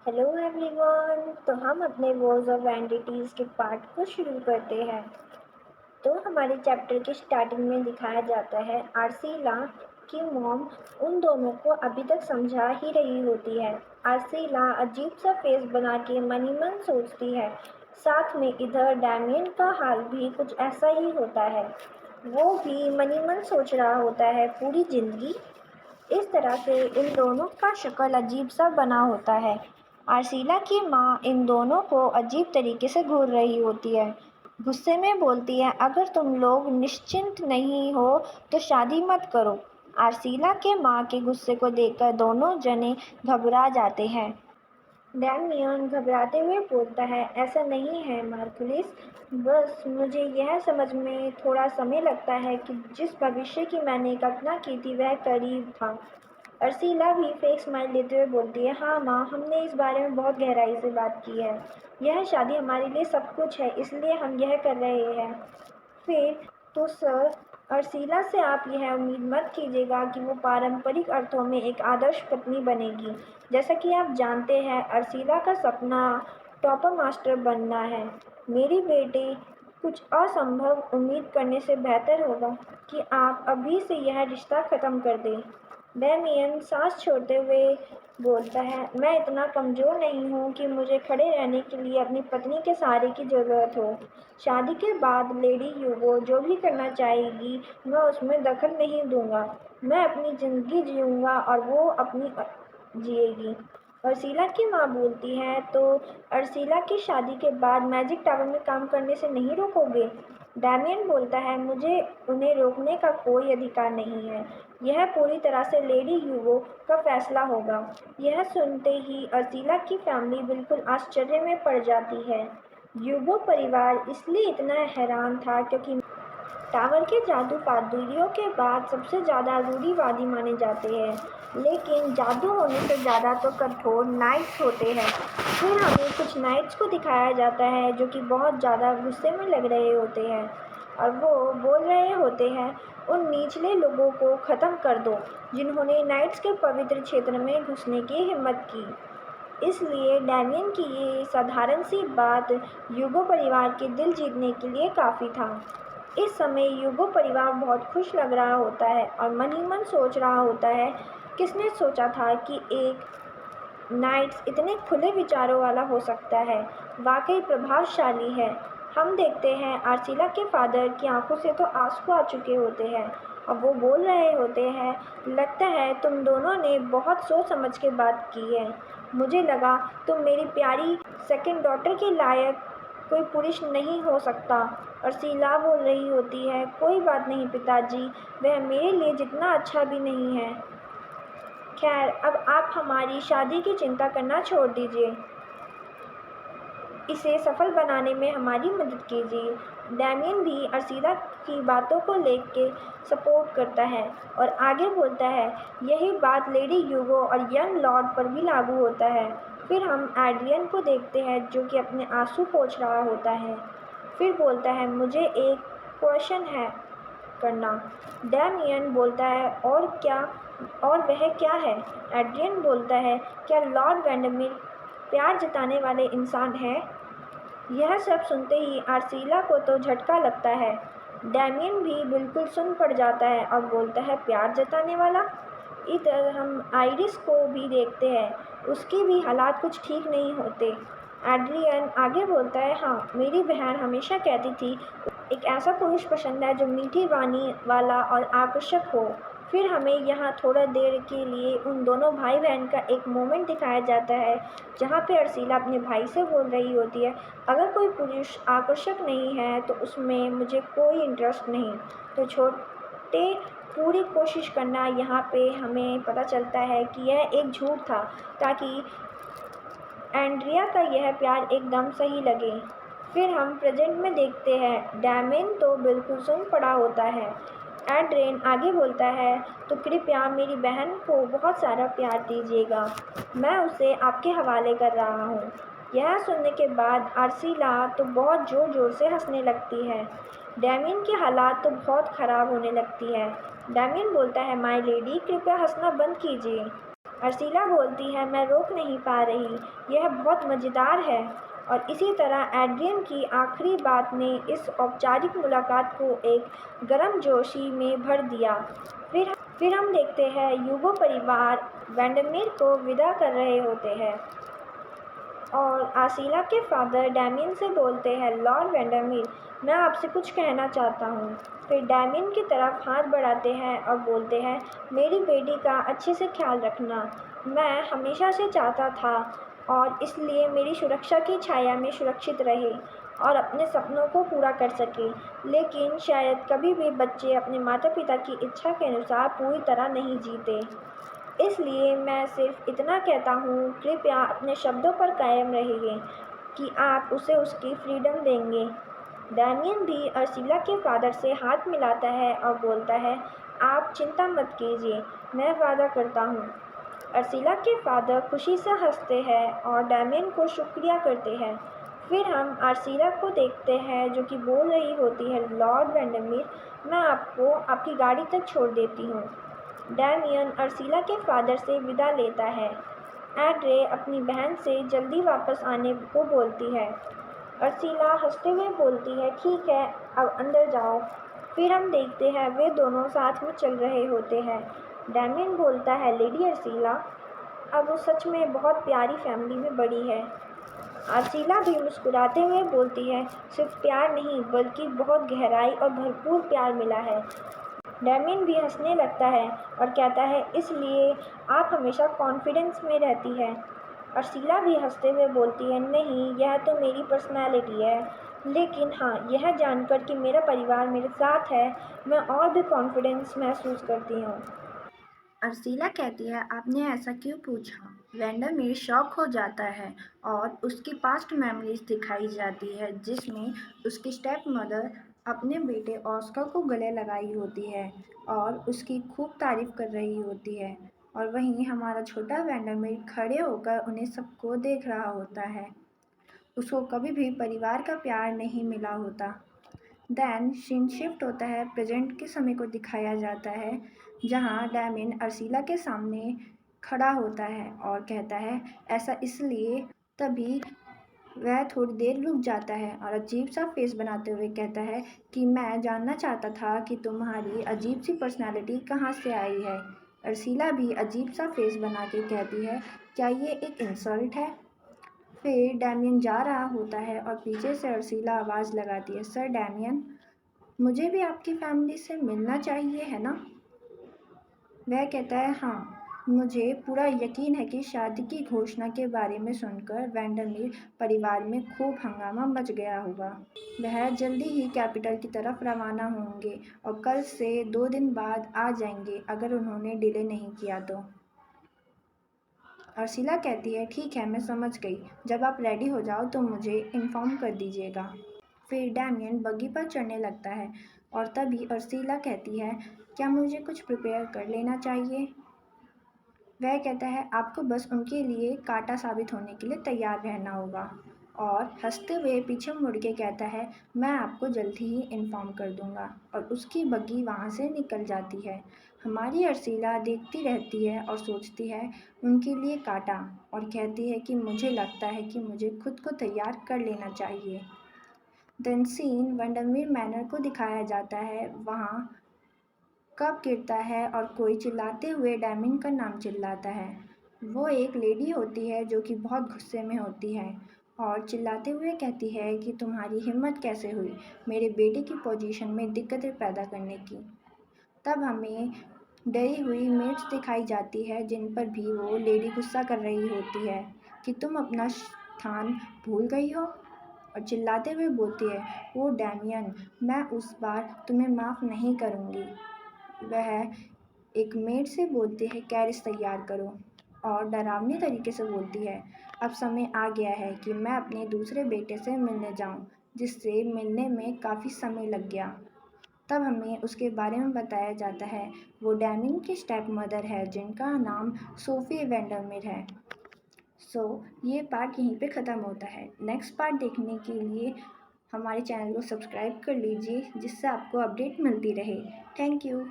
Hello everyone. तो हम अपने वॉर्स ऑफ एंटिटीज़ के पार्ट को शुरू करते हैं। तो हमारे चैप्टर के स्टार्टिंग में दिखाया जाता है आर्सीला की मॉम उन दोनों को अभी तक समझा ही रही होती है। आर्सीला अजीब सा फेस बना के मनी मन सोचती है। साथ में इधर डैमियन का हाल भी कुछ ऐसा ही होता है। वो भी मनी मन सोच रहा होता है पूरी जिंदगी। इस तरह से इन दोनों का शक्ल अजीब सा बना होता है। आर्सीला की माँ इन दोनों को अजीब तरीके से घूर रही होती है। गुस्से में बोलती है, अगर तुम लोग निश्चिंत नहीं हो तो शादी मत करो। आर्सीला के माँ के गुस्से को देखकर दोनों जने घबरा जाते हैं। डैमियन घबराते हुए बोलता है, ऐसा नहीं है मार्कुलिस, बस मुझे यह समझ में थोड़ा समय लगता है कि जिस भविष्य की मैंने कल्पना की थी वह करीब था। अर्सीला भी फेक स्माइल देते हुए बोलती है, हाँ माँ, हमने इस बारे में बहुत गहराई से बात की है। यह शादी हमारे लिए सब कुछ है, इसलिए हम यह कर रहे हैं। फिर तो सर, अर्सीला से आप यह उम्मीद मत कीजिएगा कि वो पारंपरिक अर्थों में एक आदर्श पत्नी बनेगी। जैसा कि आप जानते हैं, अर्सीला का सपना टॉपर मास्टर बनना है। मेरी बेटी, कुछ असंभव उम्मीद करने से बेहतर होगा कि आप अभी से यह रिश्ता ख़त्म कर दें। डैमियन सांस छोड़ते हुए बोलता है, मैं इतना कमज़ोर नहीं हूँ कि मुझे खड़े रहने के लिए अपनी पत्नी के सहारे की ज़रूरत हो। शादी के बाद लेडी ह्यूगो जो भी करना चाहेगी मैं उसमें दखल नहीं दूंगा। मैं अपनी ज़िंदगी जीऊँगा और वो अपनी जिएगी। अर्सीला की माँ बोलती है, तो अर्सीला की शादी के बाद मैजिक टावर में काम करने से नहीं रोकोगे? डैमियन बोलता है, मुझे उन्हें रोकने का कोई अधिकार नहीं है। यह पूरी तरह से लेडी ह्यूगो का फैसला होगा। यह सुनते ही अर्सीला की फैमिली बिल्कुल आश्चर्य में पड़ जाती है। ह्यूगो परिवार इसलिए इतना हैरान था क्योंकि टावर के जादू पादरियों के बाद सबसे ज़्यादा रूढ़िवादी माने जाते हैं, लेकिन जादू होने से ज़्यादा तो कठोर नाइट्स होते हैं। फिर हमें कुछ नाइट्स को दिखाया जाता है जो कि बहुत ज़्यादा गुस्से में लग रहे होते हैं और वो बोल रहे होते हैं, उन निचले लोगों को ख़त्म कर दो जिन्होंने नाइट्स के पवित्र क्षेत्र में घुसने की हिम्मत की। इसलिए डैमियन की ये साधारण सी बात ह्यूगो परिवार के दिल जीतने के लिए काफ़ी था। इस समय ह्यूगो परिवार बहुत खुश लग रहा होता है और मन ही मन सोच रहा होता है, किसने सोचा था कि एक नाइट्स इतने खुले विचारों वाला हो सकता है, वाकई प्रभावशाली है। हम देखते हैं आर्सीला के फादर की आंखों से तो आंसू आ चुके होते हैं और वो बोल रहे होते हैं, लगता है तुम दोनों ने बहुत सोच समझ के बात की है। मुझे लगा तुम मेरी प्यारी सेकंड डॉटर के लायक कोई पुरुष नहीं हो सकता। अर्सीला बोल रही होती है, कोई बात नहीं पिताजी, वह मेरे लिए जितना अच्छा भी नहीं है। खैर, अब आप हमारी शादी की चिंता करना छोड़ दीजिए, इसे सफल बनाने में हमारी मदद कीजिए। डैमियन भी अर्सीला की बातों को लेके सपोर्ट करता है और आगे बोलता है, यही बात लेडी ह्यूगो और यंग लॉर्ड पर भी लागू होता है। फिर हम एड्रियन को देखते हैं जो कि अपने आंसू पोंछ रहा होता है। फिर बोलता है, मुझे एक क्वेश्चन है करना। डैमियन बोलता है, और क्या? और वह क्या है? एड्रियन बोलता है, क्या लॉर्ड वेंडमिर प्यार जताने वाले इंसान हैं? यह सब सुनते ही आर्सीला को तो झटका लगता है। डैमियन भी बिल्कुल सुन पड़ जाता है और बोलता है, प्यार जताने वाला? इधर हम आइरिस को भी देखते हैं, उसकी भी हालात कुछ ठीक नहीं होते। एड्रियन आगे बोलता है, हाँ, मेरी बहन हमेशा कहती थी एक ऐसा पुरुष पसंद है जो मीठी वाणी वाला और आकर्षक हो। फिर हमें यहाँ थोड़ा देर के लिए उन दोनों भाई बहन का एक मोमेंट दिखाया जाता है जहाँ पे अर्सीला अपने भाई से बोल रही होती है, अगर कोई पुरुष आकर्षक नहीं है तो उसमें मुझे कोई इंटरेस्ट नहीं। तो छोटे पूरी कोशिश करना, यहाँ पे हमें पता चलता है कि यह एक झूठ था ताकि एंड्रिया का यह प्यार एकदम सही लगे। फिर हम प्रेजेंट में देखते हैं, डैमियन तो बिल्कुल सुन पड़ा होता है। एड्रियन आगे बोलता है, तो कृपया मेरी बहन को बहुत सारा प्यार दीजिएगा, मैं उसे आपके हवाले कर रहा हूँ। यह सुनने के बाद आर्सीला तो बहुत ज़ोर ज़ोर से हंसने लगती है। डैमियन की हालात तो बहुत ख़राब होने लगती है। डैमियन बोलता है, माय लेडी, कृपया हंसना बंद कीजिए। अर्सिला बोलती है, मैं रोक नहीं पा रही, यह बहुत मज़ेदार है। और इसी तरह एड्रियन की आखिरी बात ने इस औपचारिक मुलाकात को एक गर्मजोशी में भर दिया। फिर हम देखते हैं यूगो परिवार वेंडरमेर को विदा कर रहे होते हैं और आसिला के फादर डैमियन से बोलते हैं, लॉर्ड वेंडरमेर, मैं आपसे कुछ कहना चाहता हूँ। फिर डैमियन की तरफ हाथ बढ़ाते हैं और बोलते हैं, मेरी बेटी का अच्छे से ख्याल रखना। मैं हमेशा से चाहता था और इसलिए मेरी सुरक्षा की छाया में सुरक्षित रहे और अपने सपनों को पूरा कर सके। लेकिन शायद कभी भी बच्चे अपने माता पिता की इच्छा के अनुसार पूरी तरह नहीं जीते। इसलिए मैं सिर्फ इतना कहता हूँ, कृपया अपने शब्दों पर कायम रहिए कि आप उसे उसकी फ्रीडम देंगे। डैमियन भी अर्सिला के फादर से हाथ मिलाता है और बोलता है, आप चिंता मत कीजिए, मैं वादा करता हूँ। अर्सिला के फादर खुशी से हंसते हैं और डैमियन को शुक्रिया करते हैं। फिर हम अर्सिला को देखते हैं जो कि बोल रही होती है, लॉर्ड वेंडरमेर, मैं आपको आपकी गाड़ी तक छोड़ देती हूँ। डैमियन अर्सिला के फादर से विदा लेता है। एड्रे अपनी बहन से जल्दी वापस आने को बोलती है। अर्सिला हंसते हुए बोलती है, ठीक है, अब अंदर जाओ। फिर हम देखते हैं वे दोनों साथ में चल रहे होते हैं। डैमियन बोलता है, लेडी अर्सिला, अब वो सच में बहुत प्यारी फैमिली में बड़ी है। अर्सिला भी मुस्कुराते हुए बोलती है, सिर्फ प्यार नहीं बल्कि बहुत गहराई और भरपूर प्यार मिला है। डैमियन भी हंसने लगता है और कहता है, इसलिए आप हमेशा कॉन्फिडेंस में रहती है। अर्सिला भी हंसते हुए बोलती है, नहीं, यह तो मेरी पर्सनैलिटी है, लेकिन हाँ, यह जानकर कि मेरा परिवार मेरे साथ है, मैं और भी कॉन्फिडेंस महसूस करती हूँ। अर्सिला कहती है, आपने ऐसा क्यों पूछा? वेंडरमेर शॉक हो जाता है और उसकी पास्ट मेमोरीज दिखाई जाती है जिसमें उसकी स्टेप मदर अपने बेटे ऑस्कर को गले लगाई होती है और उसकी खूब तारीफ कर रही होती है, और वहीं हमारा छोटा वेंडरमेर खड़े होकर उन्हें सबको देख रहा होता है। उसको कभी भी परिवार का प्यार नहीं मिला होता। देन सीन शिफ्ट होता है, प्रेजेंट के समय को दिखाया जाता है जहाँ डैमियन अर्सिला के सामने खड़ा होता है और कहता है, ऐसा इसलिए। तभी वह थोड़ी देर रुक जाता है और अजीब सा फेस बनाते हुए कहता है कि मैं जानना चाहता था कि तुम्हारी अजीब सी पर्सनालिटी कहाँ से आई है। अर्सिला भी अजीब सा फेस बना के कहती है, क्या ये एक इंसल्ट है? फिर डैमियन जा रहा होता है और पीछे से अर्सिला आवाज़ लगाती है, सर डैमियन, मुझे भी आपकी फैमिली से मिलना चाहिए, है ना? वह कहता है, हाँ, मुझे पूरा यकीन है कि शादी की घोषणा के बारे में सुनकर वेंडरमेर परिवार में खूब हंगामा मच गया होगा। वह जल्दी ही कैपिटल की तरफ रवाना होंगे और कल से 2 दिन बाद आ जाएंगे अगर उन्होंने डिले नहीं किया तो। अर्सिला कहती है, ठीक है, मैं समझ गई, जब आप रेडी हो जाओ तो मुझे इन्फॉर्म कर दीजिएगा। फिर डैमियन बग्गी पर चढ़ने लगता है और तभी अर्सिला कहती है, क्या मुझे कुछ प्रिपेयर कर लेना चाहिए? वह कहता है, आपको बस उनके लिए कांटा साबित होने के लिए तैयार रहना होगा, और हंसते हुए पीछे मुड़ के कहता है, मैं आपको जल्द ही इन्फॉर्म कर दूंगा। और उसकी बग्गी वहाँ से निकल जाती है। हमारी अर्सिला देखती रहती है और सोचती है उनके लिए कांटा, और कहती है कि मुझे लगता है कि मुझे खुद को तैयार कर लेना चाहिए। देन सीन वंडरमेर मैनर को दिखाया जाता है। वहाँ कप गिरता है और कोई चिल्लाते हुए डैमियन का नाम चिल्लाता है। वो एक लेडी होती है जो कि बहुत गुस्से में होती है और चिल्लाते हुए कहती है कि तुम्हारी हिम्मत कैसे हुई मेरे बेटे की पोजीशन में दिक्कतें पैदा करने की। तब हमें डरी हुई मेड्स दिखाई जाती है जिन पर भी वो लेडी गुस्सा कर रही होती है कि तुम अपना स्थान भूल गई हो, और चिल्लाते हुए बोलती है, ओ डैमियन, मैं उस बार तुम्हें माफ़ नहीं करूँगी। वह एक मेड से बोलती है, कैरिज तैयार करो, और डरावनी तरीके से बोलती है, अब समय आ गया है कि मैं अपने दूसरे बेटे से मिलने जाऊं, जिससे मिलने में काफ़ी समय लग गया। तब हमें उसके बारे में बताया जाता है। वो डैमियन की स्टेप मदर है जिनका नाम सोफी वेंडरमेर है। ये पार्ट यहीं पे ख़त्म होता है। नेक्स्ट पार्ट देखने के लिए हमारे चैनल को सब्सक्राइब कर लीजिए जिससे आपको अपडेट मिलती रहे। Thank you.